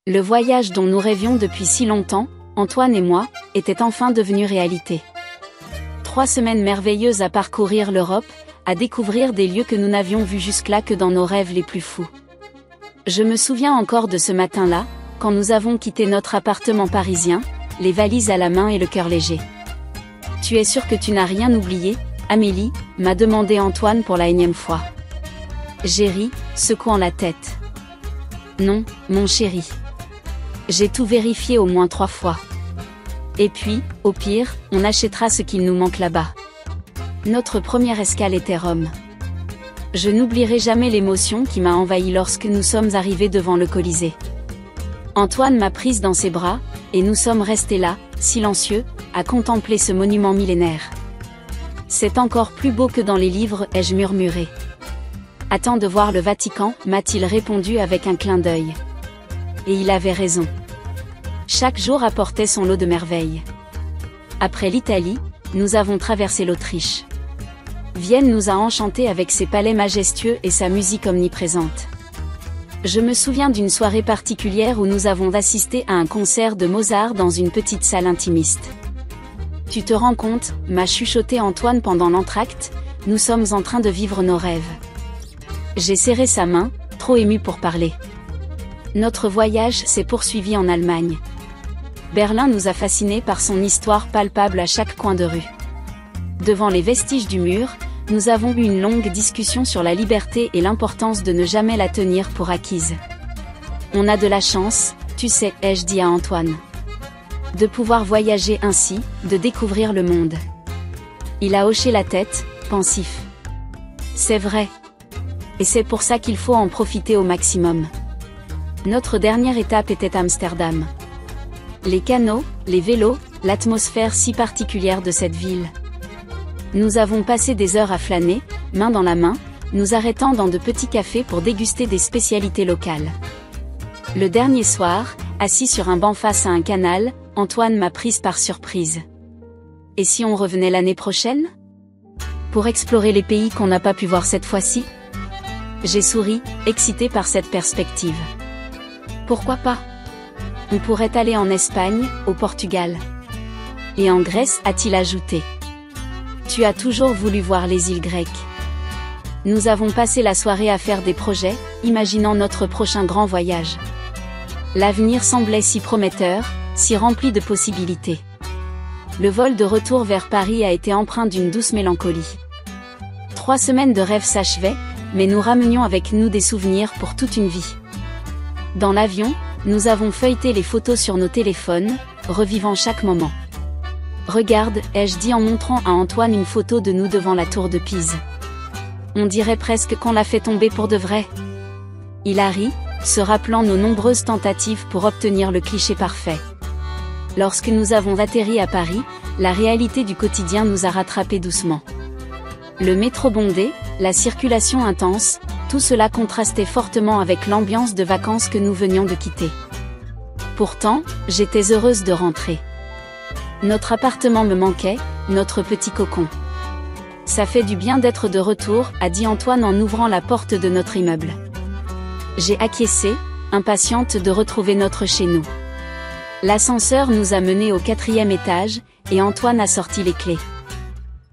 Le voyage dont nous rêvions depuis si longtemps, Antoine et moi, était enfin devenu réalité. 3 semaines merveilleuses à parcourir l'Europe, à découvrir des lieux que nous n'avions vus jusque-là que dans nos rêves les plus fous. Je me souviens encore de ce matin-là, quand nous avons quitté notre appartement parisien, les valises à la main et le cœur léger. « Tu es sûre que tu n'as rien oublié, Amélie ?» m'a demandé Antoine pour la énième fois. J'ai ri, secouant la tête. « Non, mon chéri. J'ai tout vérifié au moins 3 fois. Et puis, au pire, on achètera ce qu'il nous manque là-bas. » Notre première escale était Rome. Je n'oublierai jamais l'émotion qui m'a envahi lorsque nous sommes arrivés devant le Colisée. Antoine m'a prise dans ses bras, et nous sommes restés là, silencieux, à contempler ce monument millénaire. « C'est encore plus beau que dans les livres », ai-je murmuré. « Attends de voir le Vatican », m'a-t-il répondu avec un clin d'œil. Et il avait raison. Chaque jour apportait son lot de merveilles. Après l'Italie, nous avons traversé l'Autriche. Vienne nous a enchantés avec ses palais majestueux et sa musique omniprésente. Je me souviens d'une soirée particulière où nous avons assisté à un concert de Mozart dans une petite salle intimiste. « Tu te rends compte ?» m'a chuchoté Antoine pendant l'entracte, « nous sommes en train de vivre nos rêves. » J'ai serré sa main, trop ému pour parler. Notre voyage s'est poursuivi en Allemagne. Berlin nous a fascinés par son histoire palpable à chaque coin de rue. Devant les vestiges du mur, nous avons eu une longue discussion sur la liberté et l'importance de ne jamais la tenir pour acquise. On a de la chance, tu sais, ai-je dit à Antoine. De pouvoir voyager ainsi, de découvrir le monde. Il a hoché la tête, pensif. C'est vrai. Et c'est pour ça qu'il faut en profiter au maximum. Notre dernière étape était Amsterdam. Les canaux, les vélos, l'atmosphère si particulière de cette ville. Nous avons passé des heures à flâner, main dans la main, nous arrêtant dans de petits cafés pour déguster des spécialités locales. Le dernier soir, assis sur un banc face à un canal, Antoine m'a prise par surprise. Et si on revenait l'année prochaine? Pour explorer les pays qu'on n'a pas pu voir cette fois-ci? J'ai souri, excité par cette perspective. Pourquoi pas? On pourrait aller en Espagne, au Portugal. Et en Grèce, a-t-il ajouté. Tu as toujours voulu voir les îles grecques. Nous avons passé la soirée à faire des projets, imaginant notre prochain grand voyage. L'avenir semblait si prometteur, si rempli de possibilités. Le vol de retour vers Paris a été empreint d'une douce mélancolie. 3 semaines de rêve s'achevaient, mais nous ramenions avec nous des souvenirs pour toute une vie. Dans l'avion, nous avons feuilleté les photos sur nos téléphones, revivant chaque moment. Regarde, ai-je dit en montrant à Antoine une photo de nous devant la tour de Pise. On dirait presque qu'on l'a fait tomber pour de vrai. Il a ri, se rappelant nos nombreuses tentatives pour obtenir le cliché parfait. Lorsque nous avons atterri à Paris, la réalité du quotidien nous a rattrapés doucement. Le métro bondé, la circulation intense, tout cela contrastait fortement avec l'ambiance de vacances que nous venions de quitter. Pourtant, j'étais heureuse de rentrer. Notre appartement me manquait, notre petit cocon. Ça fait du bien d'être de retour, a dit Antoine en ouvrant la porte de notre immeuble. J'ai acquiescé, impatiente de retrouver notre chez nous. L'ascenseur nous a menés au 4e étage, et Antoine a sorti les clés.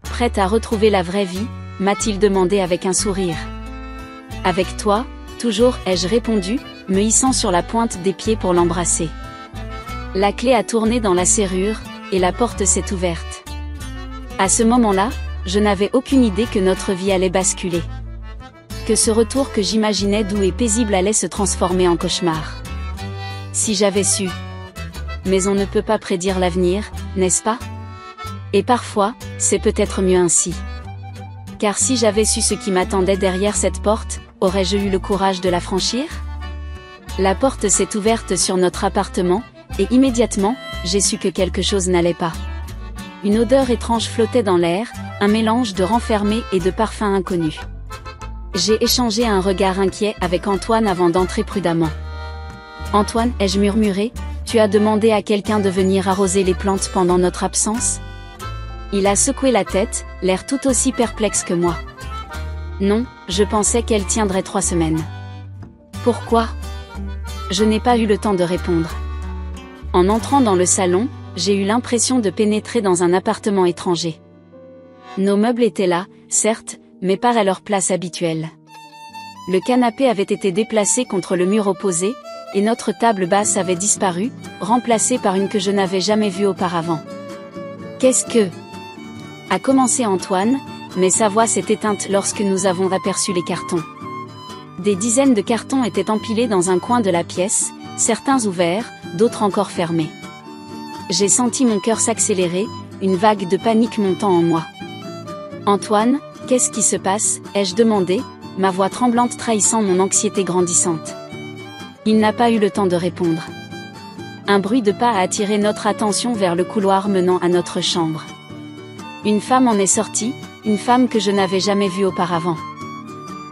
Prête à retrouver la vraie vie, m'a-t-il demandé avec un sourire. Avec toi, toujours, ai-je répondu, me hissant sur la pointe des pieds pour l'embrasser. La clé a tourné dans la serrure, et la porte s'est ouverte. À ce moment-là, je n'avais aucune idée que notre vie allait basculer. Que ce retour que j'imaginais doux et paisible allait se transformer en cauchemar. Si j'avais su. Mais on ne peut pas prédire l'avenir, n'est-ce pas? Et parfois, c'est peut-être mieux ainsi. Car si j'avais su ce qui m'attendait derrière cette porte, aurais-je eu le courage de la franchir? La porte s'est ouverte sur notre appartement, et immédiatement, j'ai su que quelque chose n'allait pas. Une odeur étrange flottait dans l'air, un mélange de renfermé et de parfums inconnus. J'ai échangé un regard inquiet avec Antoine avant d'entrer prudemment. Antoine, ai-je murmuré, tu as demandé à quelqu'un de venir arroser les plantes pendant notre absence? Il a secoué la tête, l'air tout aussi perplexe que moi. Non, je pensais qu'elle tiendrait 3 semaines. Pourquoi? Je n'ai pas eu le temps de répondre. En entrant dans le salon, j'ai eu l'impression de pénétrer dans un appartement étranger. Nos meubles étaient là, certes, mais pas à leur place habituelle. Le canapé avait été déplacé contre le mur opposé, et notre table basse avait disparu, remplacée par une que je n'avais jamais vue auparavant. Qu'est-ce que... a commencé Antoine, mais sa voix s'est éteinte lorsque nous avons aperçu les cartons. Des dizaines de cartons étaient empilés dans un coin de la pièce, certains ouverts, d'autres encore fermés. J'ai senti mon cœur s'accélérer, une vague de panique montant en moi. « Antoine, qu'est-ce qui se passe ?» ai-je demandé, ma voix tremblante trahissant mon anxiété grandissante. Il n'a pas eu le temps de répondre. Un bruit de pas a attiré notre attention vers le couloir menant à notre chambre. Une femme en est sortie, une femme que je n'avais jamais vue auparavant.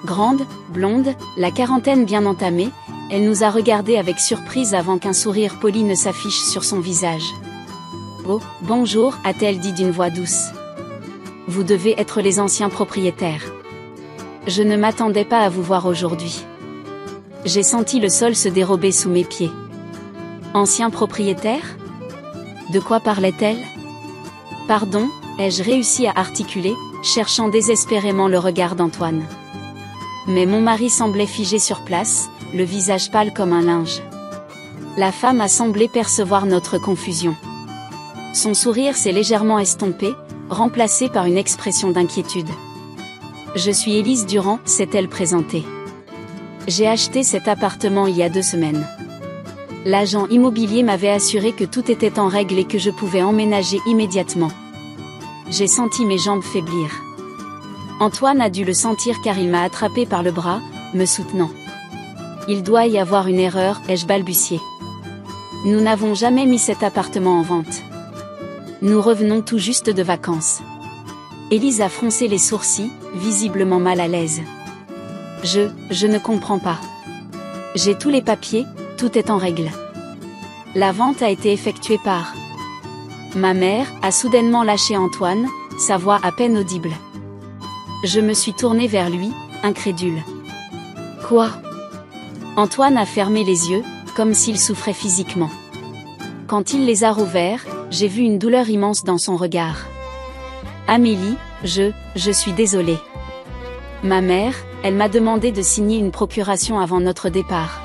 Grande, blonde, la quarantaine bien entamée, elle nous a regardés avec surprise avant qu'un sourire poli ne s'affiche sur son visage. « Oh, bonjour » a-t-elle dit d'une voix douce. « Vous devez être les anciens propriétaires. Je ne m'attendais pas à vous voir aujourd'hui. » J'ai senti le sol se dérober sous mes pieds. « Ancien propriétaire ? De quoi parlait-elle ? Pardon, ai-je réussi à articuler, cherchant désespérément le regard d'Antoine. Mais mon mari semblait figé sur place, le visage pâle comme un linge. La femme a semblé percevoir notre confusion. Son sourire s'est légèrement estompé, remplacé par une expression d'inquiétude. « Je suis Élise Durand », s'est-elle présentée. « J'ai acheté cet appartement il y a 2 semaines. L'agent immobilier m'avait assuré que tout était en règle et que je pouvais emménager immédiatement. » J'ai senti mes jambes faiblir. Antoine a dû le sentir car il m'a attrapé par le bras, me soutenant. « Il doit y avoir une erreur », ai-je balbutié. « Nous n'avons jamais mis cet appartement en vente. Nous revenons tout juste de vacances. » Élise a froncé les sourcils, visiblement mal à l'aise. « Je ne comprends pas. J'ai tous les papiers, tout est en règle. La vente a été effectuée par... » Ma mère a soudainement lâché Antoine, sa voix à peine audible. Je me suis tournée vers lui, incrédule. « Quoi ?» Antoine a fermé les yeux, comme s'il souffrait physiquement. Quand il les a rouverts, j'ai vu une douleur immense dans son regard. « Amélie, je suis désolée. Ma mère, elle m'a demandé de signer une procuration avant notre départ.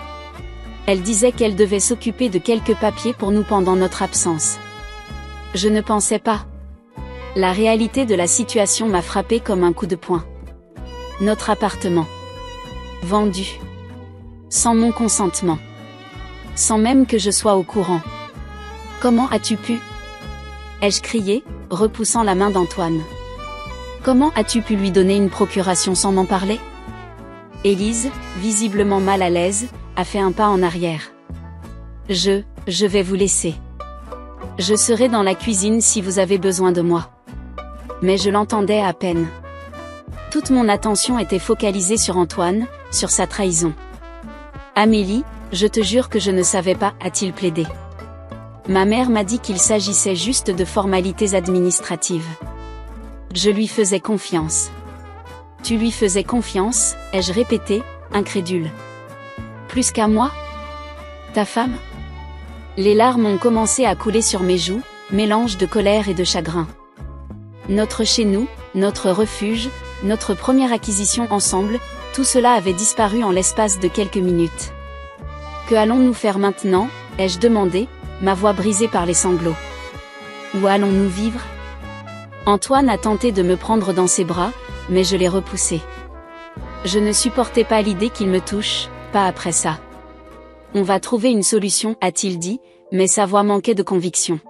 Elle disait qu'elle devait s'occuper de quelques papiers pour nous pendant notre absence. Je ne pensais pas. La réalité de la situation m'a frappé comme un coup de poing. Notre appartement. Vendu. Sans mon consentement. Sans même que je sois au courant. Comment as-tu pu ? Ai-je crié, repoussant la main d'Antoine. Comment as-tu pu lui donner une procuration sans m'en parler ? Élise, visiblement mal à l'aise, a fait un pas en arrière. Je vais vous laisser. Je serai dans la cuisine si vous avez besoin de moi. Mais je l'entendais à peine. Toute mon attention était focalisée sur Antoine, sur sa trahison. Amélie, je te jure que je ne savais pas, a-t-il plaidé. Ma mère m'a dit qu'il s'agissait juste de formalités administratives. Je lui faisais confiance. Tu lui faisais confiance, ai-je répété, incrédule. Plus qu'à moi ? Ta femme ? Les larmes ont commencé à couler sur mes joues, mélange de colère et de chagrin. Notre chez-nous, notre refuge, notre première acquisition ensemble, tout cela avait disparu en l'espace de quelques minutes. Que allons-nous faire maintenant ? Ai-je demandé, ma voix brisée par les sanglots. Où allons-nous vivre ? Antoine a tenté de me prendre dans ses bras, mais je l'ai repoussé. Je ne supportais pas l'idée qu'il me touche, pas après ça. On va trouver une solution, a-t-il dit, mais sa voix manquait de conviction.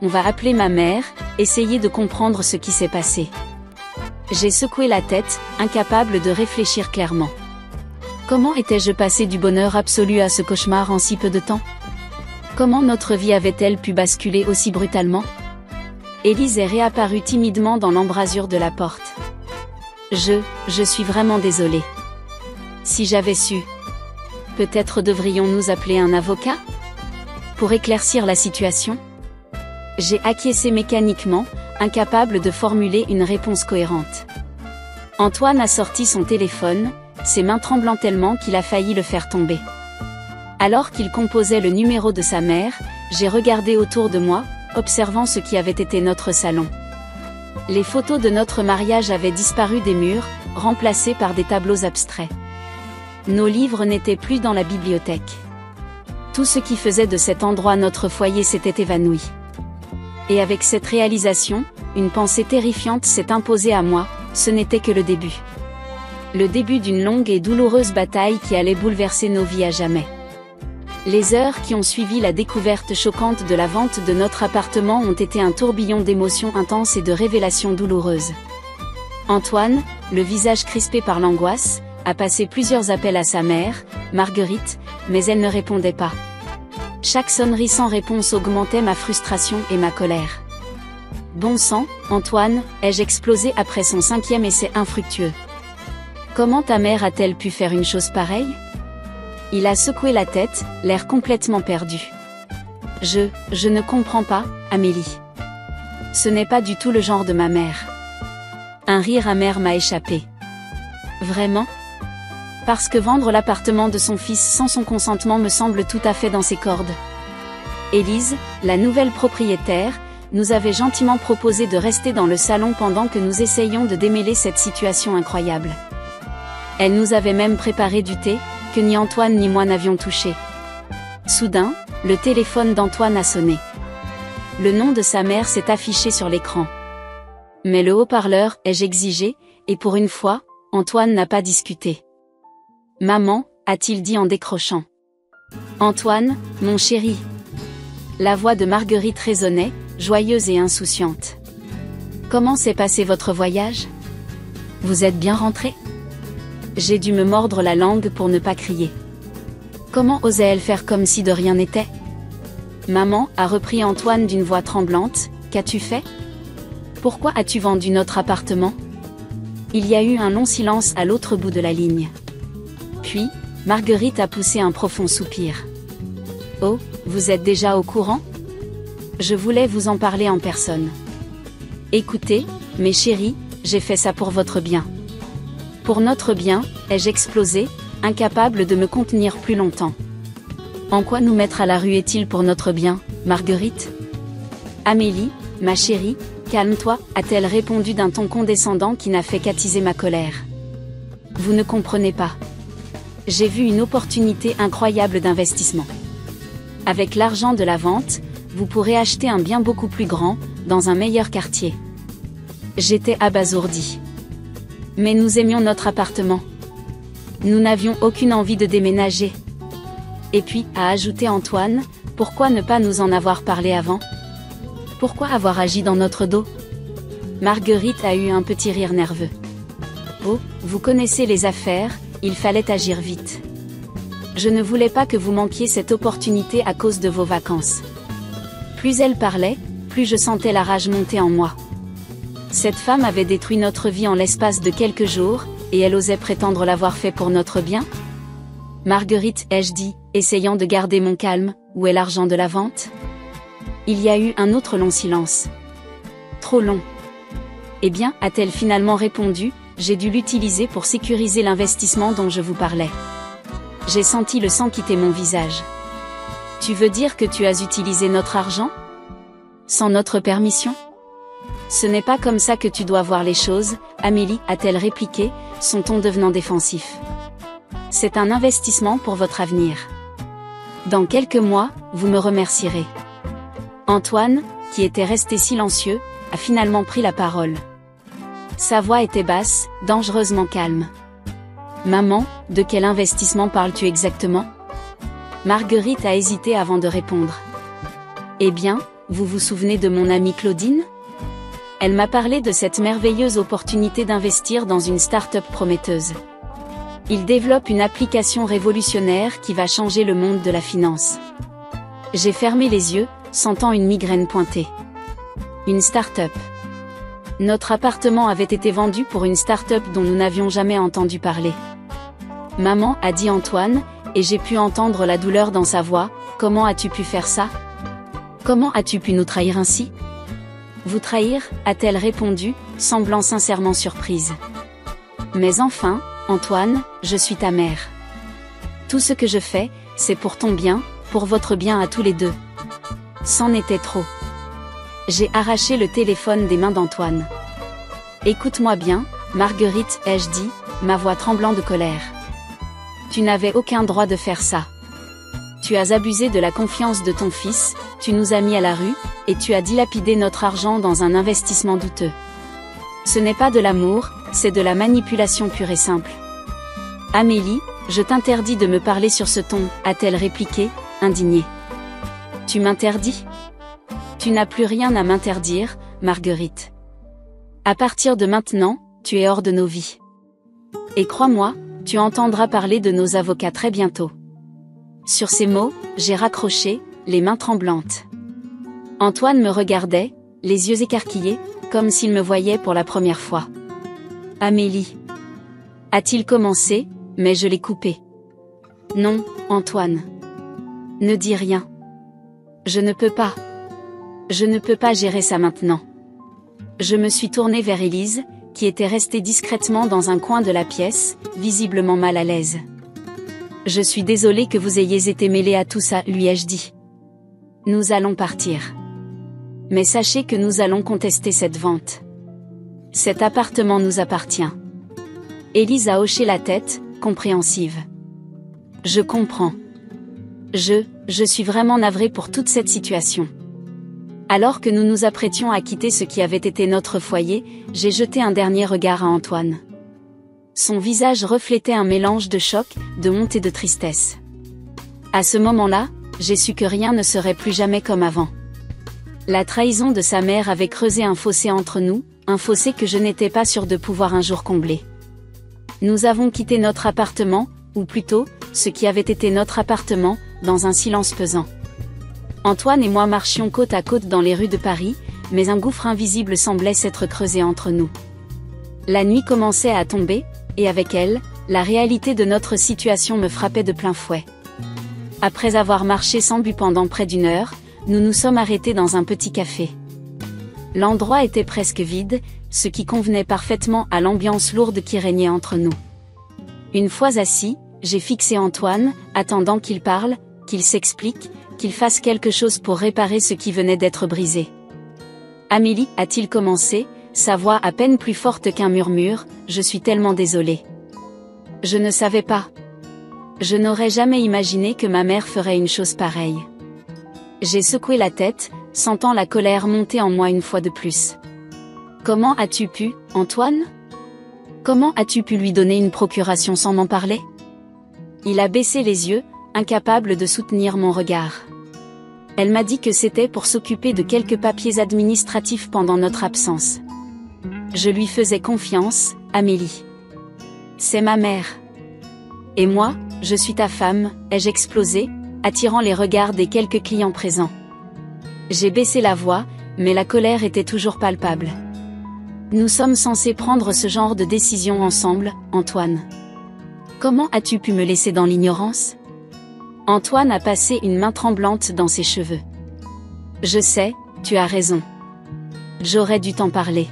On va appeler ma mère, essayer de comprendre ce qui s'est passé. J'ai secoué la tête, incapable de réfléchir clairement. Comment étais-je passé du bonheur absolu à ce cauchemar en si peu de temps ? Comment notre vie avait-elle pu basculer aussi brutalement ? Élise est réapparue timidement dans l'embrasure de la porte. Je suis vraiment désolée. Si j'avais su... Peut-être devrions-nous appeler un avocat ? Pour éclaircir la situation ? J'ai acquiescé mécaniquement, incapable de formuler une réponse cohérente. Antoine a sorti son téléphone, ses mains tremblant tellement qu'il a failli le faire tomber. Alors qu'il composait le numéro de sa mère, j'ai regardé autour de moi, observant ce qui avait été notre salon. Les photos de notre mariage avaient disparu des murs, remplacées par des tableaux abstraits. Nos livres n'étaient plus dans la bibliothèque. Tout ce qui faisait de cet endroit notre foyer s'était évanoui. Et avec cette réalisation, une pensée terrifiante s'est imposée à moi, ce n'était que le début. Le début d'une longue et douloureuse bataille qui allait bouleverser nos vies à jamais. Les heures qui ont suivi la découverte choquante de la vente de notre appartement ont été un tourbillon d'émotions intenses et de révélations douloureuses. Antoine, le visage crispé par l'angoisse, a passé plusieurs appels à sa mère, Marguerite, mais elle ne répondait pas. Chaque sonnerie sans réponse augmentait ma frustration et ma colère. Bon sang, Antoine, ai-je explosé après son 5e essai infructueux. Comment ta mère a-t-elle pu faire une chose pareille? Il a secoué la tête, l'air complètement perdu. Je ne comprends pas, Amélie. Ce n'est pas du tout le genre de ma mère. Un rire amer m'a échappé. Vraiment? Parce que vendre l'appartement de son fils sans son consentement me semble tout à fait dans ses cordes. Élise, la nouvelle propriétaire, nous avait gentiment proposé de rester dans le salon pendant que nous essayions de démêler cette situation incroyable. Elle nous avait même préparé du thé, que ni Antoine ni moi n'avions touché. Soudain, le téléphone d'Antoine a sonné. Le nom de sa mère s'est affiché sur l'écran. Mais le haut-parleur, ai-je exigé, et pour une fois, Antoine n'a pas discuté. Maman, a-t-il dit en décrochant. Antoine, mon chéri. La voix de Marguerite résonnait, joyeuse et insouciante. Comment s'est passé votre voyage? Vous êtes bien rentré? J'ai dû me mordre la langue pour ne pas crier. Comment osait-elle faire comme si de rien n'était? Maman, a repris Antoine d'une voix tremblante, qu'as-tu fait? Pourquoi as-tu vendu notre appartement? Il y a eu un long silence à l'autre bout de la ligne. Puis, Marguerite a poussé un profond soupir. Oh, vous êtes déjà au courant? Je voulais vous en parler en personne. Écoutez, mes chéris, j'ai fait ça pour votre bien. Pour notre bien, ai-je explosé, incapable de me contenir plus longtemps. En quoi nous mettre à la rue est-il pour notre bien, Marguerite? Amélie, ma chérie, calme-toi, a-t-elle répondu d'un ton condescendant qui n'a fait qu'attiser ma colère. Vous ne comprenez pas. J'ai vu une opportunité incroyable d'investissement. Avec l'argent de la vente, vous pourrez acheter un bien beaucoup plus grand, dans un meilleur quartier. J'étais abasourdie. Mais nous aimions notre appartement. Nous n'avions aucune envie de déménager. Et puis, a ajouté Antoine, pourquoi ne pas nous en avoir parlé avant? Pourquoi avoir agi dans notre dos? Marguerite a eu un petit rire nerveux. Oh, vous connaissez les affaires, il fallait agir vite. Je ne voulais pas que vous manquiez cette opportunité à cause de vos vacances. Plus elle parlait, plus je sentais la rage monter en moi. Cette femme avait détruit notre vie en l'espace de quelques jours, et elle osait prétendre l'avoir fait pour notre bien? Marguerite, ai-je dit, essayant de garder mon calme, où est l'argent de la vente? Il y a eu un autre long silence. Trop long. Eh bien, a-t-elle finalement répondu, j'ai dû l'utiliser pour sécuriser l'investissement dont je vous parlais. J'ai senti le sang quitter mon visage. Tu veux dire que tu as utilisé notre argent? Sans notre permission? Ce n'est pas comme ça que tu dois voir les choses, Amélie, a-t-elle répliqué, son ton devenant défensif. C'est un investissement pour votre avenir. Dans quelques mois, vous me remercierez. Antoine, qui était resté silencieux, a finalement pris la parole. Sa voix était basse, dangereusement calme. Maman, de quel investissement parles-tu exactement? Marguerite a hésité avant de répondre. Eh bien, vous vous souvenez de mon amie Claudine? Elle m'a parlé de cette merveilleuse opportunité d'investir dans une start-up prometteuse. Il développe une application révolutionnaire qui va changer le monde de la finance. J'ai fermé les yeux, sentant une migraine pointer. Une start-up. Notre appartement avait été vendu pour une start-up dont nous n'avions jamais entendu parler. Maman, a dit Antoine, et j'ai pu entendre la douleur dans sa voix, comment as-tu pu faire ça? Comment as-tu pu nous trahir ainsi? Vous trahir, a-t-elle répondu, semblant sincèrement surprise. Mais enfin, Antoine, je suis ta mère. Tout ce que je fais, c'est pour ton bien, pour votre bien à tous les deux. C'en était trop. J'ai arraché le téléphone des mains d'Antoine. Écoute-moi bien, Marguerite, ai-je dit, ma voix tremblant de colère. Tu n'avais aucun droit de faire ça. Tu as abusé de la confiance de ton fils, tu nous as mis à la rue, et tu as dilapidé notre argent dans un investissement douteux. Ce n'est pas de l'amour, c'est de la manipulation pure et simple. Amélie, je t'interdis de me parler sur ce ton, a-t-elle répliqué, indignée. Tu m'interdis ? Tu n'as plus rien à m'interdire, Marguerite. À partir de maintenant, tu es hors de nos vies. Et crois-moi, tu entendras parler de nos avocats très bientôt. Sur ces mots, j'ai raccroché, les mains tremblantes. Antoine me regardait, les yeux écarquillés, comme s'il me voyait pour la première fois. Amélie. A-t-il commencé, mais je l'ai coupé. Non, Antoine. Ne dis rien. Je ne peux pas. Je ne peux pas gérer ça maintenant. Je me suis tournée vers Élise, qui était restée discrètement dans un coin de la pièce, visiblement mal à l'aise. Je suis désolée que vous ayez été mêlée à tout ça, lui ai-je dit. Nous allons partir. Mais sachez que nous allons contester cette vente. Cet appartement nous appartient. Élise a hoché la tête, compréhensive. Je comprends. Je suis vraiment navrée pour toute cette situation. Alors que nous nous apprêtions à quitter ce qui avait été notre foyer, j'ai jeté un dernier regard à Antoine. Son visage reflétait un mélange de choc, de honte et de tristesse. À ce moment-là, j'ai su que rien ne serait plus jamais comme avant. La trahison de sa mère avait creusé un fossé entre nous, un fossé que je n'étais pas sûre de pouvoir un jour combler. Nous avons quitté notre appartement, ou plutôt, ce qui avait été notre appartement, dans un silence pesant. Antoine et moi marchions côte à côte dans les rues de Paris, mais un gouffre invisible semblait s'être creusé entre nous. La nuit commençait à tomber, et avec elle, la réalité de notre situation me frappait de plein fouet. Après avoir marché sans but pendant près d'1 heure, nous nous sommes arrêtés dans un petit café. L'endroit était presque vide, ce qui convenait parfaitement à l'ambiance lourde qui régnait entre nous. Une fois assis, j'ai fixé Antoine, attendant qu'il parle, qu'il s'explique, qu'il fasse quelque chose pour réparer ce qui venait d'être brisé. Amélie, a-t-il commencé, sa voix à peine plus forte qu'un murmure, je suis tellement désolée. Je ne savais pas. Je n'aurais jamais imaginé que ma mère ferait une chose pareille. J'ai secoué la tête, sentant la colère monter en moi une fois de plus. Comment as-tu pu, Antoine ? Comment as-tu pu lui donner une procuration sans m'en parler ? Il a baissé les yeux, incapable de soutenir mon regard. Elle m'a dit que c'était pour s'occuper de quelques papiers administratifs pendant notre absence. Je lui faisais confiance, Amélie. C'est ma mère. Et moi, je suis ta femme, ai-je explosé, attirant les regards des quelques clients présents. J'ai baissé la voix, mais la colère était toujours palpable. Nous sommes censés prendre ce genre de décision ensemble, Antoine. Comment as-tu pu me laisser dans l'ignorance ? Antoine a passé une main tremblante dans ses cheveux. Je sais, tu as raison. J'aurais dû t'en parler.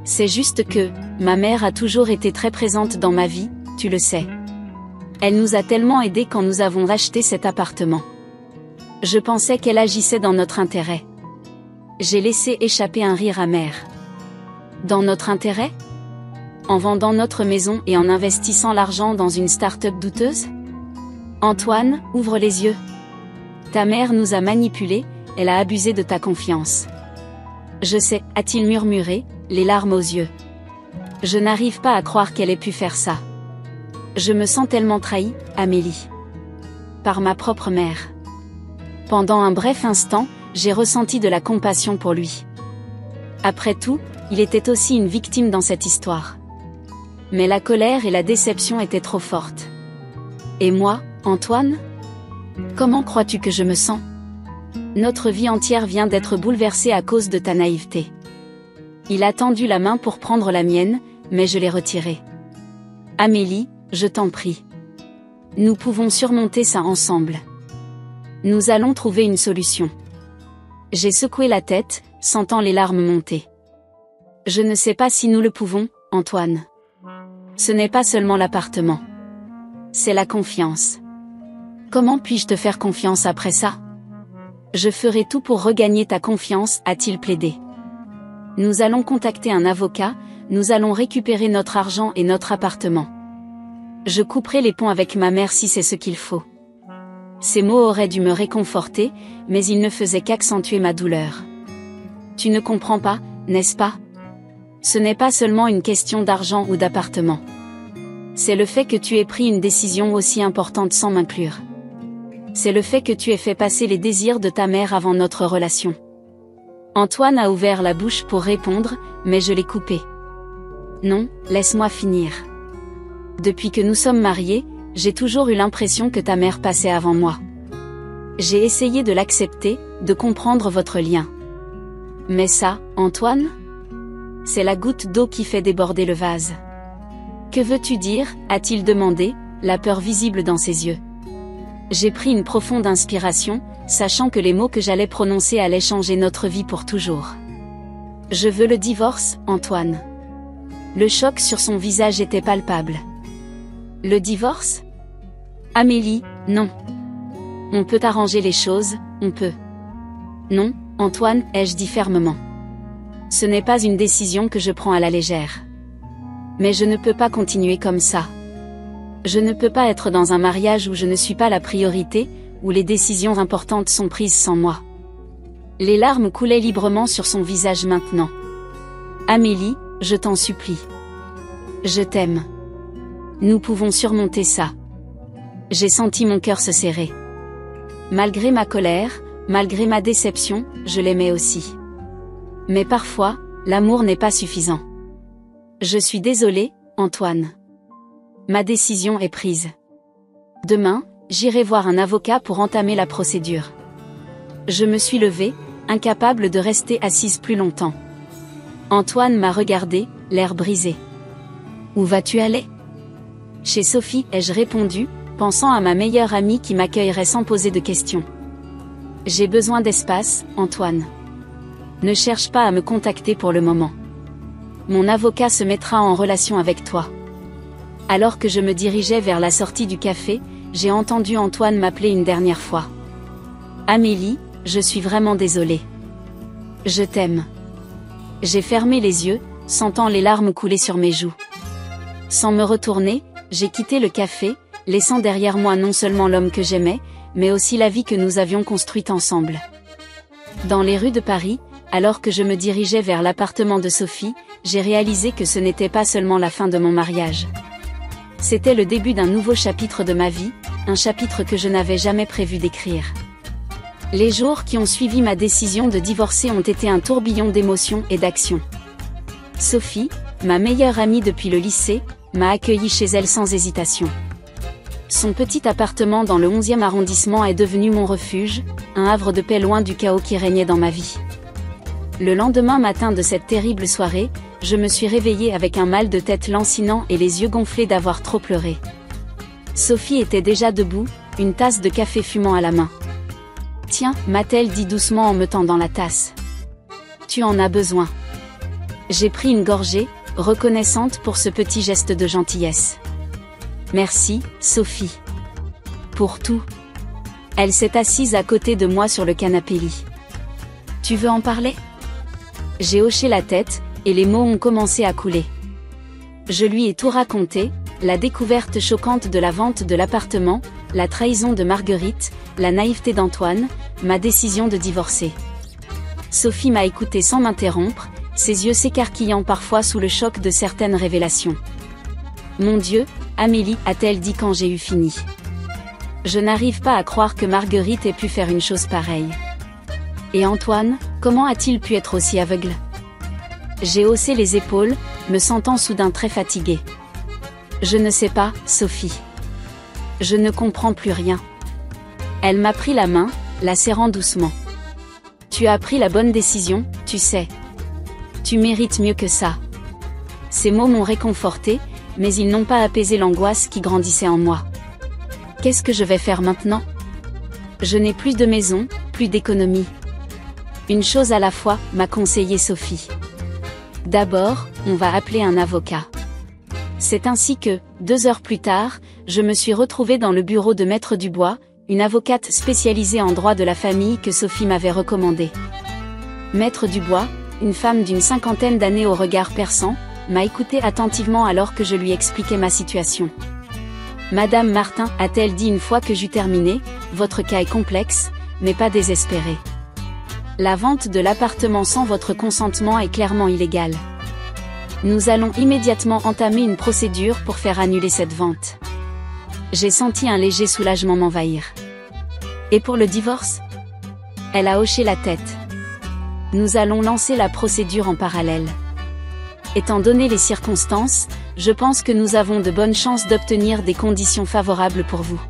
C'est juste que, ma mère a toujours été très présente dans ma vie, tu le sais. Elle nous a tellement aidés quand nous avons acheté cet appartement. Je pensais qu'elle agissait dans notre intérêt. J'ai laissé échapper un rire amer. Dans notre intérêt ? En vendant notre maison et en investissant l'argent dans une start-up douteuse ? Antoine, ouvre les yeux. Ta mère nous a manipulés, elle a abusé de ta confiance. Je sais, a-t-il murmuré, les larmes aux yeux. Je n'arrive pas à croire qu'elle ait pu faire ça. Je me sens tellement trahie, Amélie. Par ma propre mère. Pendant un bref instant, j'ai ressenti de la compassion pour lui. Après tout, il était aussi une victime dans cette histoire. Mais la colère et la déception étaient trop fortes. Et moi, Antoine ? Comment crois-tu que je me sens ? Notre vie entière vient d'être bouleversée à cause de ta naïveté. Il a tendu la main pour prendre la mienne, mais je l'ai retirée. Amélie, je t'en prie. Nous pouvons surmonter ça ensemble. Nous allons trouver une solution. J'ai secoué la tête, sentant les larmes monter. Je ne sais pas si nous le pouvons, Antoine. Ce n'est pas seulement l'appartement. C'est la confiance. Comment puis-je te faire confiance après ça? Je ferai tout pour regagner ta confiance, a-t-il plaidé. Nous allons contacter un avocat, nous allons récupérer notre argent et notre appartement. Je couperai les ponts avec ma mère si c'est ce qu'il faut. Ces mots auraient dû me réconforter, mais ils ne faisaient qu'accentuer ma douleur. Tu ne comprends pas, n'est-ce pas? Ce n'est pas seulement une question d'argent ou d'appartement. C'est le fait que tu aies pris une décision aussi importante sans m'inclure. C'est le fait que tu aies fait passer les désirs de ta mère avant notre relation. Antoine a ouvert la bouche pour répondre, mais je l'ai coupé. Non, laisse-moi finir. Depuis que nous sommes mariés, j'ai toujours eu l'impression que ta mère passait avant moi. J'ai essayé de l'accepter, de comprendre votre lien. Mais ça, Antoine? C'est la goutte d'eau qui fait déborder le vase. Que veux-tu dire, a-t-il demandé, la peur visible dans ses yeux. J'ai pris une profonde inspiration, sachant que les mots que j'allais prononcer allaient changer notre vie pour toujours. Je veux le divorce, Antoine. Le choc sur son visage était palpable. Le divorce? Amélie, non. On peut arranger les choses, on peut. Non, Antoine, ai-je dit fermement. Ce n'est pas une décision que je prends à la légère. Mais je ne peux pas continuer comme ça. Je ne peux pas être dans un mariage où je ne suis pas la priorité, où les décisions importantes sont prises sans moi. Les larmes coulaient librement sur son visage maintenant. Amélie, je t'en supplie. Je t'aime. Nous pouvons surmonter ça. J'ai senti mon cœur se serrer. Malgré ma colère, malgré ma déception, je l'aimais aussi. Mais parfois, l'amour n'est pas suffisant. Je suis désolée, Antoine. Ma décision est prise. Demain, j'irai voir un avocat pour entamer la procédure. Je me suis levée, incapable de rester assise plus longtemps. Antoine m'a regardé, l'air brisé. Où vas-tu aller? Chez Sophie, ai-je répondu, pensant à ma meilleure amie qui m'accueillerait sans poser de questions. J'ai besoin d'espace, Antoine. Ne cherche pas à me contacter pour le moment. Mon avocat se mettra en relation avec toi. Alors que je me dirigeais vers la sortie du café, j'ai entendu Antoine m'appeler une dernière fois. Amélie, je suis vraiment désolée. Je t'aime. J'ai fermé les yeux, sentant les larmes couler sur mes joues. Sans me retourner, j'ai quitté le café, laissant derrière moi non seulement l'homme que j'aimais, mais aussi la vie que nous avions construite ensemble. Dans les rues de Paris, alors que je me dirigeais vers l'appartement de Sophie, j'ai réalisé que ce n'était pas seulement la fin de mon mariage. C'était le début d'un nouveau chapitre de ma vie, un chapitre que je n'avais jamais prévu d'écrire. Les jours qui ont suivi ma décision de divorcer ont été un tourbillon d'émotions et d'actions. Sophie, ma meilleure amie depuis le lycée, m'a accueillie chez elle sans hésitation. Son petit appartement dans le 11e arrondissement est devenu mon refuge, un havre de paix loin du chaos qui régnait dans ma vie. Le lendemain matin de cette terrible soirée, je me suis réveillée avec un mal de tête lancinant et les yeux gonflés d'avoir trop pleuré. Sophie était déjà debout, une tasse de café fumant à la main. « Tiens, m'a-t-elle dit doucement en me tendant la tasse. Tu en as besoin. » J'ai pris une gorgée, reconnaissante pour ce petit geste de gentillesse. « Merci, Sophie. Pour tout. » Elle s'est assise à côté de moi sur le canapé lit. « Tu veux en parler ?» J'ai hoché la tête, et les mots ont commencé à couler. Je lui ai tout raconté, la découverte choquante de la vente de l'appartement, la trahison de Marguerite, la naïveté d'Antoine, ma décision de divorcer. Sophie m'a écouté sans m'interrompre, ses yeux s'écarquillant parfois sous le choc de certaines révélations. « Mon Dieu, Amélie, a-t-elle dit quand j'ai eu fini. Je n'arrive pas à croire que Marguerite ait pu faire une chose pareille. Et Antoine, comment a-t-il pu être aussi aveugle? » J'ai haussé les épaules, me sentant soudain très fatiguée. Je ne sais pas, Sophie. Je ne comprends plus rien. Elle m'a pris la main, la serrant doucement. Tu as pris la bonne décision, tu sais. Tu mérites mieux que ça. Ces mots m'ont réconfortée, mais ils n'ont pas apaisé l'angoisse qui grandissait en moi. Qu'est-ce que je vais faire maintenant? Je n'ai plus de maison, plus d'économie. Une chose à la fois, m'a conseillé Sophie. D'abord, on va appeler un avocat. C'est ainsi que, 2 heures plus tard, je me suis retrouvée dans le bureau de Maître Dubois, une avocate spécialisée en droit de la famille que Sophie m'avait recommandée. Maître Dubois, une femme d'une cinquantaine d'années au regard perçant, m'a écouté attentivement alors que je lui expliquais ma situation. Madame Martin, a-t-elle dit une fois que j'eus terminé, votre cas est complexe, mais pas désespéré. La vente de l'appartement sans votre consentement est clairement illégale. Nous allons immédiatement entamer une procédure pour faire annuler cette vente. J'ai senti un léger soulagement m'envahir. Et pour le divorce? Elle a hoché la tête. Nous allons lancer la procédure en parallèle. Étant donné les circonstances, je pense que nous avons de bonnes chances d'obtenir des conditions favorables pour vous.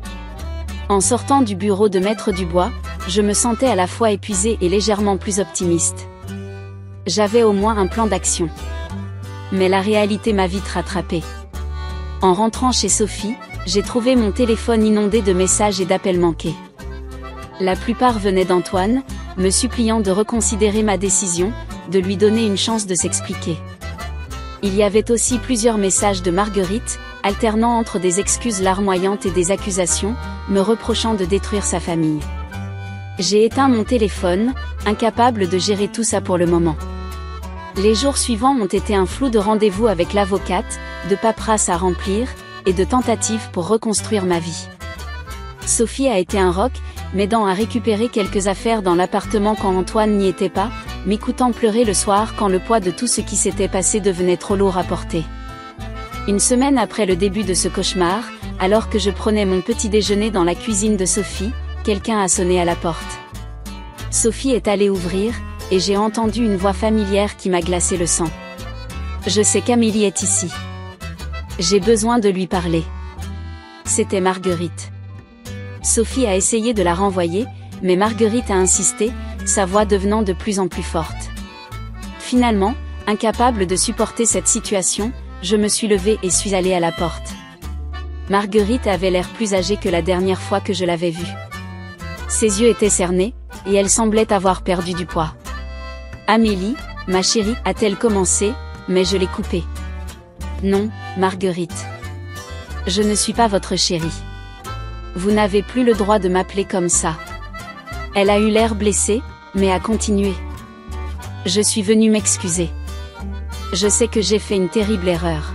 En sortant du bureau de Maître Dubois, je me sentais à la fois épuisée et légèrement plus optimiste. J'avais au moins un plan d'action. Mais la réalité m'a vite rattrapée. En rentrant chez Sophie, j'ai trouvé mon téléphone inondé de messages et d'appels manqués. La plupart venaient d'Antoine, me suppliant de reconsidérer ma décision, de lui donner une chance de s'expliquer. Il y avait aussi plusieurs messages de Marguerite, alternant entre des excuses larmoyantes et des accusations, me reprochant de détruire sa famille. J'ai éteint mon téléphone, incapable de gérer tout ça pour le moment. Les jours suivants ont été un flou de rendez-vous avec l'avocate, de paperasse à remplir, et de tentatives pour reconstruire ma vie. Sophie a été un roc, m'aidant à récupérer quelques affaires dans l'appartement quand Antoine n'y était pas, m'écoutant pleurer le soir quand le poids de tout ce qui s'était passé devenait trop lourd à porter. Une semaine après le début de ce cauchemar, alors que je prenais mon petit déjeuner dans la cuisine de Sophie, quelqu'un a sonné à la porte. Sophie est allée ouvrir, et j'ai entendu une voix familière qui m'a glacé le sang. Je sais qu'Amélie est ici. J'ai besoin de lui parler. C'était Marguerite. Sophie a essayé de la renvoyer, mais Marguerite a insisté, sa voix devenant de plus en plus forte. Finalement, incapable de supporter cette situation, je me suis levée et suis allée à la porte. Marguerite avait l'air plus âgée que la dernière fois que je l'avais vue. Ses yeux étaient cernés, et elle semblait avoir perdu du poids. « Amélie, ma chérie, a-t-elle commencé, mais je l'ai coupée. »« Non, Marguerite. Je ne suis pas votre chérie. Vous n'avez plus le droit de m'appeler comme ça. » Elle a eu l'air blessée, mais a continué. « Je suis venue m'excuser. Je sais que j'ai fait une terrible erreur.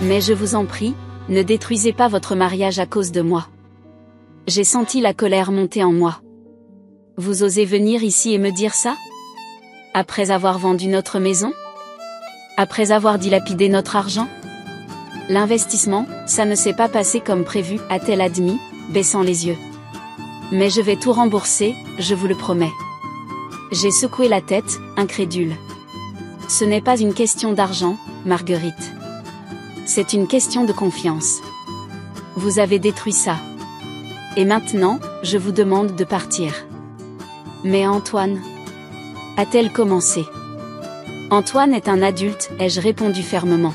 Mais je vous en prie, ne détruisez pas votre mariage à cause de moi. » J'ai senti la colère monter en moi. « Vous osez venir ici et me dire ça? Après avoir vendu notre maison? Après avoir dilapidé notre argent? L'investissement, ça ne s'est pas passé comme prévu, a-t-elle admis, baissant les yeux. Mais je vais tout rembourser, je vous le promets. J'ai secoué la tête, incrédule. Ce n'est pas une question d'argent, Marguerite. C'est une question de confiance. Vous avez détruit ça. Et maintenant, je vous demande de partir. Mais Antoine? A-t-elle commencé? Antoine est un adulte, ai-je répondu fermement.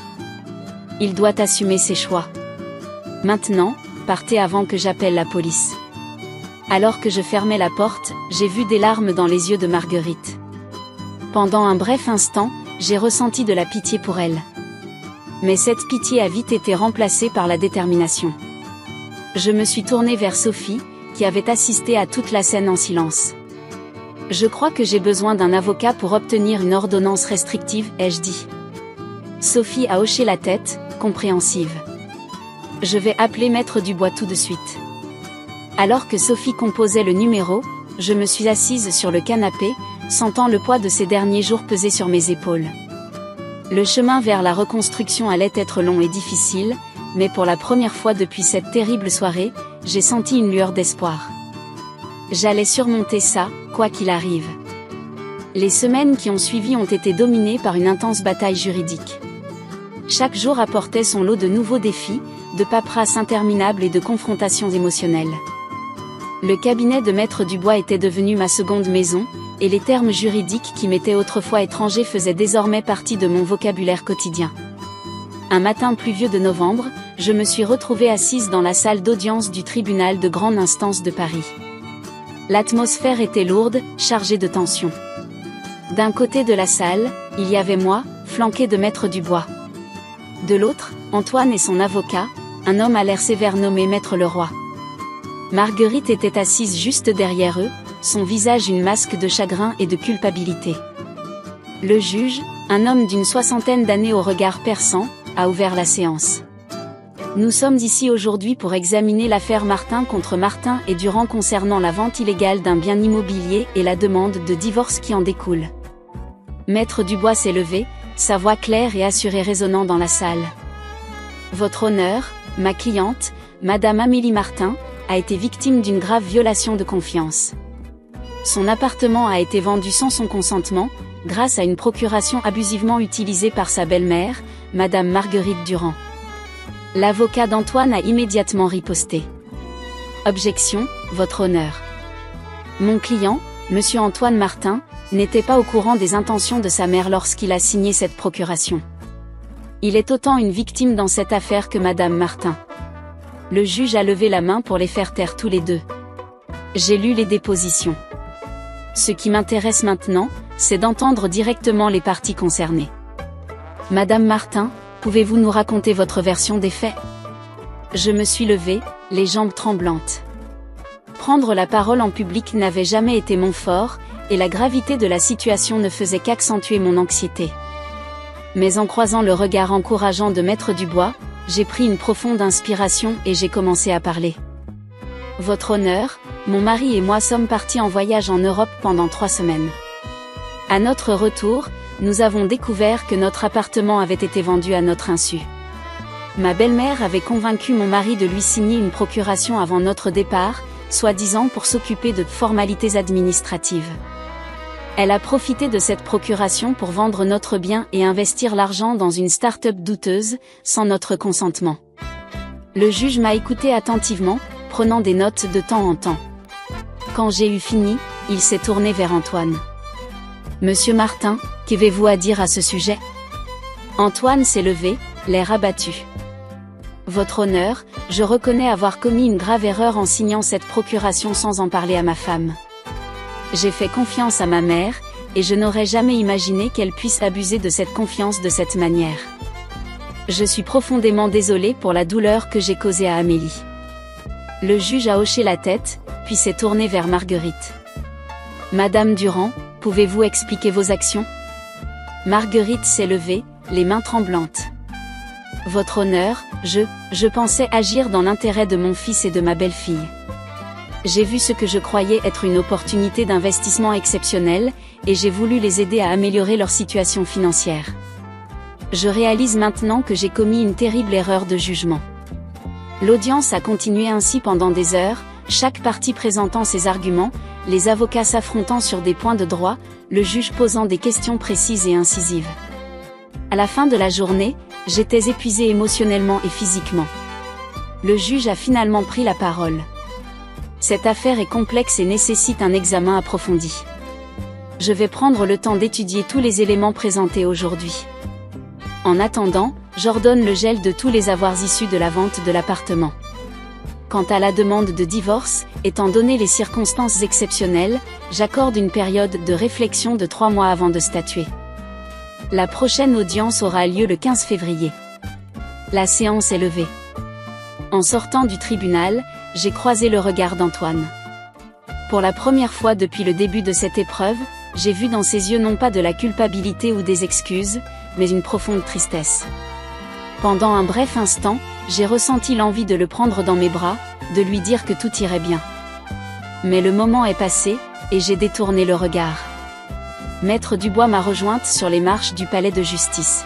Il doit assumer ses choix. Maintenant, partez avant que j'appelle la police. Alors que je fermais la porte, j'ai vu des larmes dans les yeux de Marguerite. Pendant un bref instant, j'ai ressenti de la pitié pour elle. Mais cette pitié a vite été remplacée par la détermination. Je me suis tournée vers Sophie, qui avait assisté à toute la scène en silence. Je crois que j'ai besoin d'un avocat pour obtenir une ordonnance restrictive, ai-je dit. Sophie a hoché la tête, compréhensive. Je vais appeler Maître Dubois tout de suite. Alors que Sophie composait le numéro, je me suis assise sur le canapé, sentant le poids de ces derniers jours peser sur mes épaules. Le chemin vers la reconstruction allait être long et difficile, mais pour la première fois depuis cette terrible soirée, j'ai senti une lueur d'espoir. J'allais surmonter ça, quoi qu'il arrive. Les semaines qui ont suivi ont été dominées par une intense bataille juridique. Chaque jour apportait son lot de nouveaux défis, de paperasse interminable et de confrontations émotionnelles. Le cabinet de Maître Dubois était devenu ma seconde maison, et les termes juridiques qui m'étaient autrefois étrangers faisaient désormais partie de mon vocabulaire quotidien. Un matin pluvieux de novembre, je me suis retrouvée assise dans la salle d'audience du tribunal de grande instance de Paris. L'atmosphère était lourde, chargée de tension. D'un côté de la salle, il y avait moi, flanqué de Maître Dubois. De l'autre, Antoine et son avocat, un homme à l'air sévère nommé Maître Leroy. Marguerite était assise juste derrière eux, son visage une masque de chagrin et de culpabilité. Le juge, un homme d'une soixantaine d'années au regard perçant, a ouvert la séance. Nous sommes ici aujourd'hui pour examiner l'affaire Martin contre Martin et Durand concernant la vente illégale d'un bien immobilier et la demande de divorce qui en découle. Maître Dubois s'est levé, sa voix claire et assurée résonnant dans la salle. Votre honneur, ma cliente, Madame Amélie Martin, a été victime d'une grave violation de confiance. Son appartement a été vendu sans son consentement, grâce à une procuration abusivement utilisée par sa belle-mère, Madame Marguerite Durand. L'avocat d'Antoine a immédiatement riposté. Objection, votre honneur. Mon client, Monsieur Antoine Martin, n'était pas au courant des intentions de sa mère lorsqu'il a signé cette procuration. Il est autant une victime dans cette affaire que Madame Martin. Le juge a levé la main pour les faire taire tous les deux. J'ai lu les dépositions. Ce qui m'intéresse maintenant, c'est d'entendre directement les parties concernées. Madame Martin, pouvez-vous nous raconter votre version des faits? Je me suis levée, les jambes tremblantes. Prendre la parole en public n'avait jamais été mon fort, et la gravité de la situation ne faisait qu'accentuer mon anxiété. Mais en croisant le regard encourageant de Maître Dubois, j'ai pris une profonde inspiration et j'ai commencé à parler. Votre honneur, mon mari et moi sommes partis en voyage en Europe pendant 3 semaines. À notre retour, nous avons découvert que notre appartement avait été vendu à notre insu. Ma belle-mère avait convaincu mon mari de lui signer une procuration avant notre départ, soi-disant pour s'occuper de formalités administratives. Elle a profité de cette procuration pour vendre notre bien et investir l'argent dans une start-up douteuse, sans notre consentement. Le juge m'a écouté attentivement, prenant des notes de temps en temps. Quand j'ai eu fini, il s'est tourné vers Antoine. Monsieur Martin, qu'avez-vous à dire à ce sujet? Antoine s'est levé, l'air abattu. Votre honneur, je reconnais avoir commis une grave erreur en signant cette procuration sans en parler à ma femme. J'ai fait confiance à ma mère, et je n'aurais jamais imaginé qu'elle puisse abuser de cette confiance de cette manière. Je suis profondément désolée pour la douleur que j'ai causée à Amélie. Le juge a hoché la tête, puis s'est tourné vers Marguerite. Madame Durand, pouvez-vous expliquer vos actions? Marguerite s'est levée, les mains tremblantes. Votre honneur, je pensais agir dans l'intérêt de mon fils et de ma belle-fille. J'ai vu ce que je croyais être une opportunité d'investissement exceptionnelle, et j'ai voulu les aider à améliorer leur situation financière. Je réalise maintenant que j'ai commis une terrible erreur de jugement. L'audience a continué ainsi pendant des heures, chaque partie présentant ses arguments, les avocats s'affrontant sur des points de droit, le juge posant des questions précises et incisives. À la fin de la journée, j'étais épuisée émotionnellement et physiquement. Le juge a finalement pris la parole. Cette affaire est complexe et nécessite un examen approfondi. Je vais prendre le temps d'étudier tous les éléments présentés aujourd'hui. En attendant, j'ordonne le gel de tous les avoirs issus de la vente de l'appartement. Quant à la demande de divorce, étant donné les circonstances exceptionnelles, j'accorde une période de réflexion de 3 mois avant de statuer. La prochaine audience aura lieu le 15 février. La séance est levée. En sortant du tribunal, j'ai croisé le regard d'Antoine. Pour la première fois depuis le début de cette épreuve, j'ai vu dans ses yeux non pas de la culpabilité ou des excuses, mais une profonde tristesse. Pendant un bref instant, j'ai ressenti l'envie de le prendre dans mes bras, de lui dire que tout irait bien. Mais le moment est passé, et j'ai détourné le regard. Maître Dubois m'a rejointe sur les marches du palais de justice.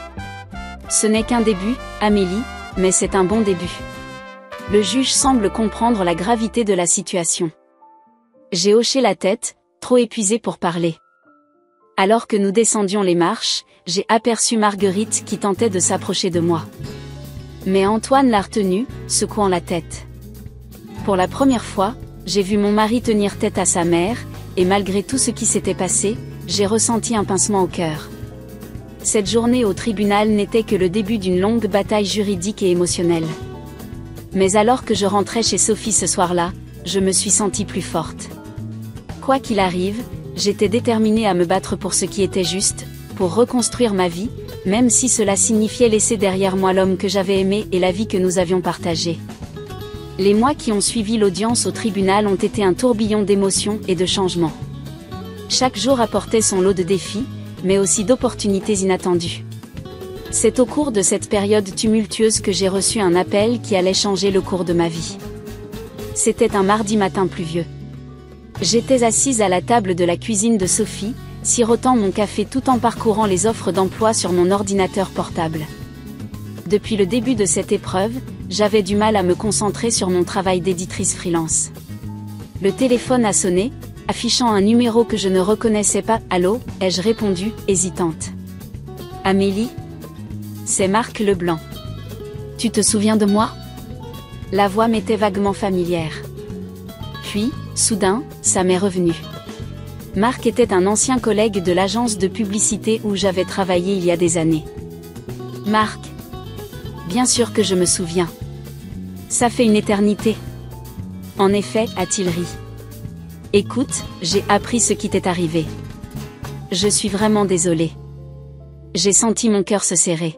Ce n'est qu'un début, Amélie, mais c'est un bon début. Le juge semble comprendre la gravité de la situation. J'ai hoché la tête, trop épuisée pour parler. Alors que nous descendions les marches, j'ai aperçu Marguerite qui tentait de s'approcher de moi. Mais Antoine l'a retenue, secouant la tête. Pour la première fois, j'ai vu mon mari tenir tête à sa mère, et malgré tout ce qui s'était passé, j'ai ressenti un pincement au cœur. Cette journée au tribunal n'était que le début d'une longue bataille juridique et émotionnelle. Mais alors que je rentrais chez Sophie ce soir-là, je me suis sentie plus forte. Quoi qu'il arrive, j'étais déterminée à me battre pour ce qui était juste, pour reconstruire ma vie, même si cela signifiait laisser derrière moi l'homme que j'avais aimé et la vie que nous avions partagée. Les mois qui ont suivi l'audience au tribunal ont été un tourbillon d'émotions et de changements. Chaque jour apportait son lot de défis, mais aussi d'opportunités inattendues. C'est au cours de cette période tumultueuse que j'ai reçu un appel qui allait changer le cours de ma vie. C'était un mardi matin pluvieux. J'étais assise à la table de la cuisine de Sophie, sirotant mon café tout en parcourant les offres d'emploi sur mon ordinateur portable. Depuis le début de cette épreuve, j'avais du mal à me concentrer sur mon travail d'éditrice freelance. Le téléphone a sonné, affichant un numéro que je ne reconnaissais pas. « Allô » ai-je répondu, hésitante. « Amélie ? C'est Marc Leblanc. Tu te souviens de moi ?» La voix m'était vaguement familière. Puis, soudain, ça m'est revenu. Marc était un ancien collègue de l'agence de publicité où j'avais travaillé il y a des années. Marc. Bien sûr que je me souviens. Ça fait une éternité. En effet, a-t-il ri. Écoute, j'ai appris ce qui t'est arrivé. Je suis vraiment désolée. J'ai senti mon cœur se serrer.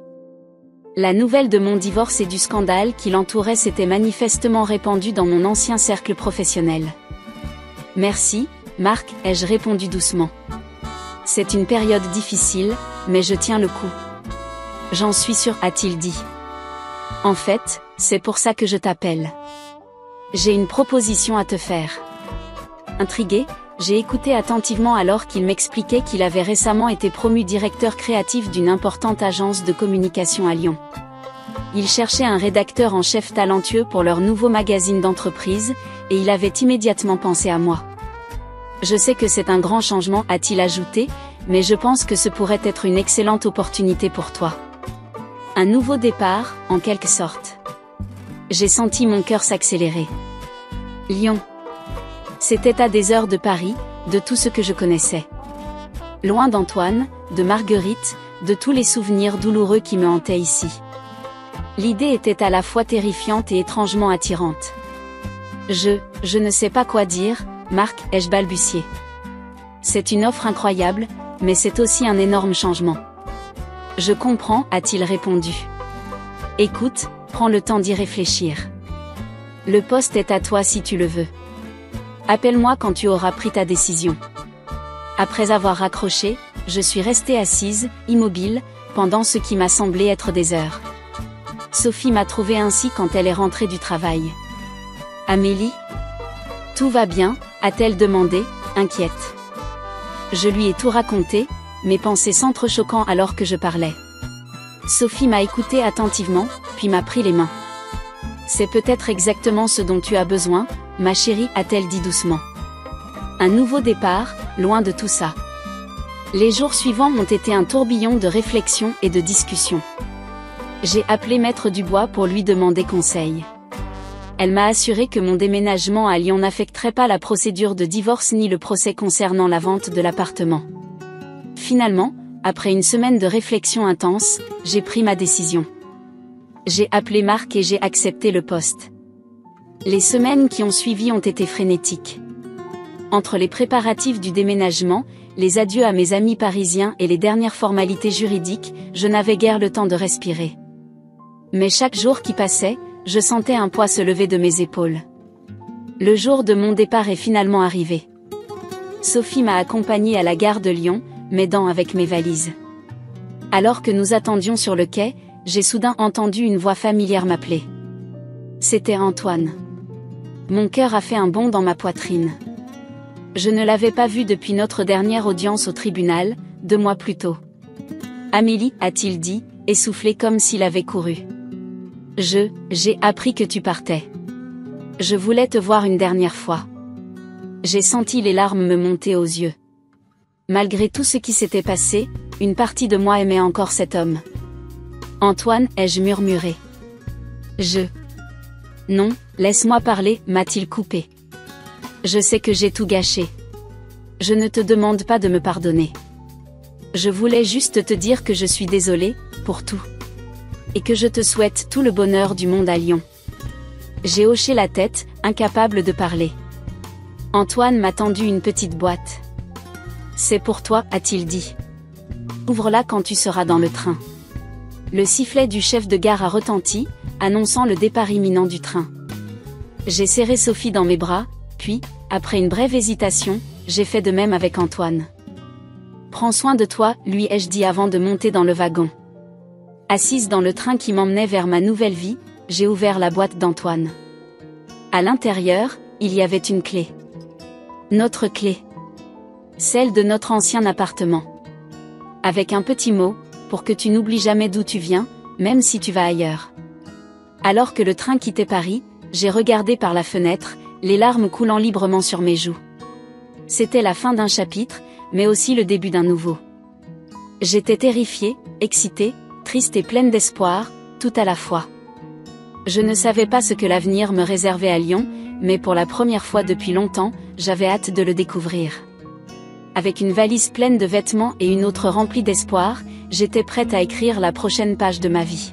La nouvelle de mon divorce et du scandale qui l'entourait s'était manifestement répandue dans mon ancien cercle professionnel. Merci, Marc, ai-je répondu doucement. C'est une période difficile, mais je tiens le coup. J'en suis sûre, a-t-il dit. En fait, c'est pour ça que je t'appelle. J'ai une proposition à te faire. Intriguée, j'ai écouté attentivement alors qu'il m'expliquait qu'il avait récemment été promu directeur créatif d'une importante agence de communication à Lyon. Il cherchait un rédacteur en chef talentueux pour leur nouveau magazine d'entreprise, et il avait immédiatement pensé à moi. Je sais que c'est un grand changement, a-t-il ajouté, mais je pense que ce pourrait être une excellente opportunité pour toi. Un nouveau départ, en quelque sorte. J'ai senti mon cœur s'accélérer. Lyon. C'était à des heures de Paris, de tout ce que je connaissais. Loin d'Antoine, de Marguerite, de tous les souvenirs douloureux qui me hantaient ici. L'idée était à la fois terrifiante et étrangement attirante. Je ne sais pas quoi dire, Marc, ai-je balbutié. C'est une offre incroyable, mais c'est aussi un énorme changement. Je comprends, a-t-il répondu. Écoute, prends le temps d'y réfléchir. Le poste est à toi si tu le veux. Appelle-moi quand tu auras pris ta décision. Après avoir raccroché, je suis restée assise, immobile, pendant ce qui m'a semblé être des heures. Sophie m'a trouvée ainsi quand elle est rentrée du travail. Amélie ? Tout va bien, a-t-elle demandé, inquiète. Je lui ai tout raconté, mes pensées s'entrechoquant alors que je parlais. Sophie m'a écoutée attentivement, puis m'a pris les mains. C'est peut-être exactement ce dont tu as besoin, ma chérie, a-t-elle dit doucement. Un nouveau départ, loin de tout ça. Les jours suivants ont été un tourbillon de réflexions et de discussions. J'ai appelé Maître Dubois pour lui demander conseil. Elle m'a assuré que mon déménagement à Lyon n'affecterait pas la procédure de divorce ni le procès concernant la vente de l'appartement. Finalement, après une semaine de réflexion intense, j'ai pris ma décision. J'ai appelé Marc et j'ai accepté le poste. Les semaines qui ont suivi ont été frénétiques. Entre les préparatifs du déménagement, les adieux à mes amis parisiens et les dernières formalités juridiques, je n'avais guère le temps de respirer. Mais chaque jour qui passait, je sentais un poids se lever de mes épaules. Le jour de mon départ est finalement arrivé. Sophie m'a accompagnée à la gare de Lyon, m'aidant avec mes valises. Alors que nous attendions sur le quai, j'ai soudain entendu une voix familière m'appeler. C'était Antoine. Mon cœur a fait un bond dans ma poitrine. Je ne l'avais pas vu depuis notre dernière audience au tribunal, 2 mois plus tôt. Amélie, a-t-il dit, essoufflé comme s'il avait couru. J'ai appris que tu partais. Je voulais te voir une dernière fois. J'ai senti les larmes me monter aux yeux. Malgré tout ce qui s'était passé, une partie de moi aimait encore cet homme. Antoine, ai-je murmuré. Non, laisse-moi parler, m'a-t-il coupé. Je sais que j'ai tout gâché. Je ne te demande pas de me pardonner. Je voulais juste te dire que je suis désolée, pour tout. Et que je te souhaite tout le bonheur du monde à Lyon. J'ai hoché la tête, incapable de parler. Antoine m'a tendu une petite boîte. C'est pour toi, a-t-il dit. Ouvre-la quand tu seras dans le train. Le sifflet du chef de gare a retenti, annonçant le départ imminent du train. J'ai serré Sophie dans mes bras, puis, après une brève hésitation, j'ai fait de même avec Antoine. Prends soin de toi, lui ai-je dit avant de monter dans le wagon. Assise dans le train qui m'emmenait vers ma nouvelle vie, j'ai ouvert la boîte d'Antoine. À l'intérieur, il y avait une clé. Notre clé. Celle de notre ancien appartement. Avec un petit mot, pour que tu n'oublies jamais d'où tu viens, même si tu vas ailleurs. Alors que le train quittait Paris, j'ai regardé par la fenêtre, les larmes coulant librement sur mes joues. C'était la fin d'un chapitre, mais aussi le début d'un nouveau. J'étais terrifiée, excitée, triste et pleine d'espoir, tout à la fois. Je ne savais pas ce que l'avenir me réservait à Lyon, mais pour la première fois depuis longtemps, j'avais hâte de le découvrir. Avec une valise pleine de vêtements et une autre remplie d'espoir, j'étais prête à écrire la prochaine page de ma vie.